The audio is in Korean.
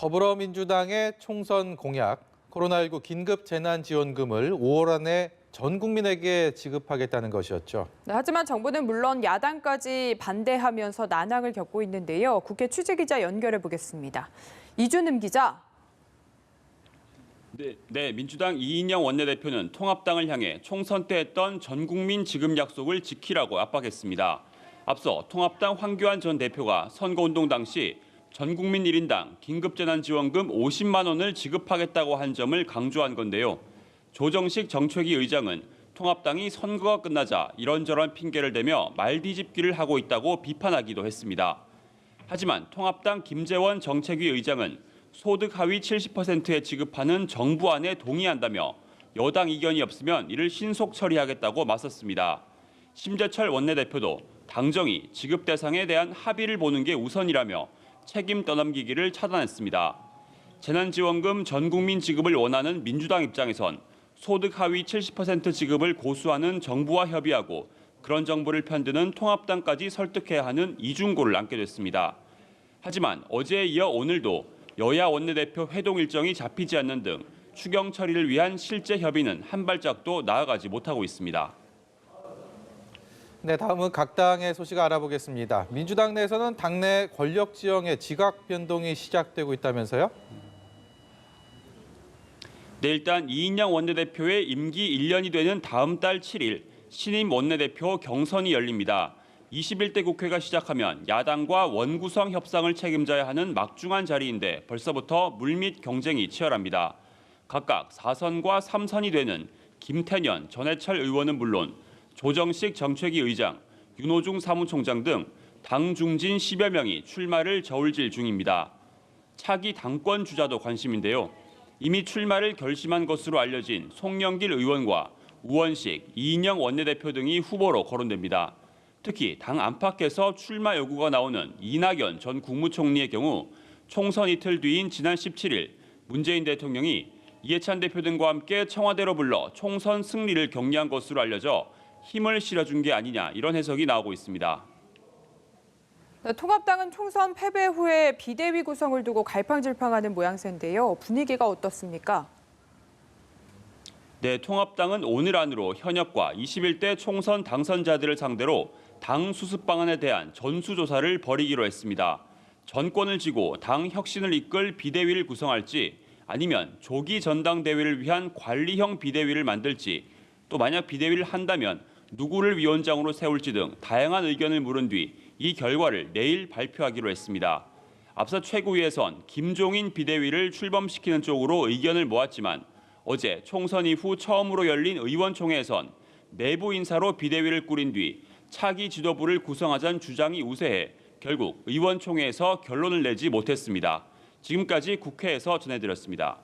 더불어민주당의 총선 공약, 코로나19 긴급 재난지원금을 5월 안에 전 국민에게 지급하겠다는 것이었죠. 네, 하지만 정부는 물론 야당까지 반대하면서 난항을 겪고 있는데요. 국회 취재기자 연결해 보겠습니다. 이준흠 기자. 네, 민주당 이인영 원내대표는 통합당을 향해 총선 때 했던 전 국민 지급 약속을 지키라고 압박했습니다. 앞서 통합당 황교안 전 대표가 선거운동 당시 전 국민 1인당 긴급재난지원금 50만 원을 지급하겠다고 한 점을 강조한 건데요. 조정식 정책위 의장은 통합당이 선거가 끝나자 이런저런 핑계를 대며 말뒤집기를 하고 있다고 비판하기도 했습니다. 하지만 통합당 김재원 정책위 의장은 소득 하위 70%에 지급하는 정부안에 동의한다며 여당 이견이 없으면 이를 신속 처리하겠다고 맞섰습니다. 심재철 원내대표도 당정이 지급 대상에 대한 합의를 보는 게 우선이라며 책임 떠넘기기를 차단했습니다. 재난지원금 전 국민 지급을 원하는 민주당 입장에선 소득 하위 70% 지급을 고수하는 정부와 협의하고 그런 정부를 편드는 통합당까지 설득해야 하는 이중고를 안게 됐습니다. 하지만 어제에 이어 오늘도 여야 원내대표 회동 일정이 잡히지 않는 등 추경 처리를 위한 실제 협의는 한 발짝도 나아가지 못하고 있습니다. 네, 다음은 각 당의 소식 알아보겠습니다. 민주당 내에서는 당내 권력 지형의 지각 변동이 시작되고 있다면서요? 네, 일단 이인영 원내대표의 임기 1년이 되는 다음 달 7일 신임 원내대표 경선이 열립니다. 21대 국회가 시작하면 야당과 원구성 협상을 책임져야 하는 막중한 자리인데 벌써부터 물밑 경쟁이 치열합니다. 각각 4선과 3선이 되는 김태년, 전해철 의원은 물론 조정식 정책위 의장, 윤호중 사무총장 등 당 중진 10여 명이 출마를 저울질 중입니다. 차기 당권 주자도 관심인데요. 이미 출마를 결심한 것으로 알려진 송영길 의원과 우원식, 이인영 원내대표 등이 후보로 거론됩니다. 특히 당 안팎에서 출마 요구가 나오는 이낙연 전 국무총리의 경우 총선 이틀 뒤인 지난 17일 문재인 대통령이 이해찬 대표 등과 함께 청와대로 불러 총선 승리를 격려한 것으로 알려져 힘을 실어준 게 아니냐 이런 해석이 나오고 있습니다. 네, 통합당은 총선 패배 후에 비대위 구성을 두고 갈팡질팡하는 모양새인데요. 분위기가 어떻습니까? 네, 통합당은 오늘 안으로 현역과 21대 총선 당선자들을 상대로 당 수습 방안에 대한 전수조사를 벌이기로 했습니다. 전권을 쥐고 당 혁신을 이끌 비대위를 구성할지 아니면 조기 전당대회를 위한 관리형 비대위를 만들지 또 만약 비대위를 한다면 누구를 위원장으로 세울지 등 다양한 의견을 물은 뒤 이 결과를 내일 발표하기로 했습니다. 앞서 최고위에선 김종인 비대위를 출범시키는 쪽으로 의견을 모았지만 어제 총선 이후 처음으로 열린 의원총회에선 내부 인사로 비대위를 꾸린 뒤 차기 지도부를 구성하자는 주장이 우세해 결국 의원총회에서 결론을 내지 못했습니다. 지금까지 국회에서 전해드렸습니다.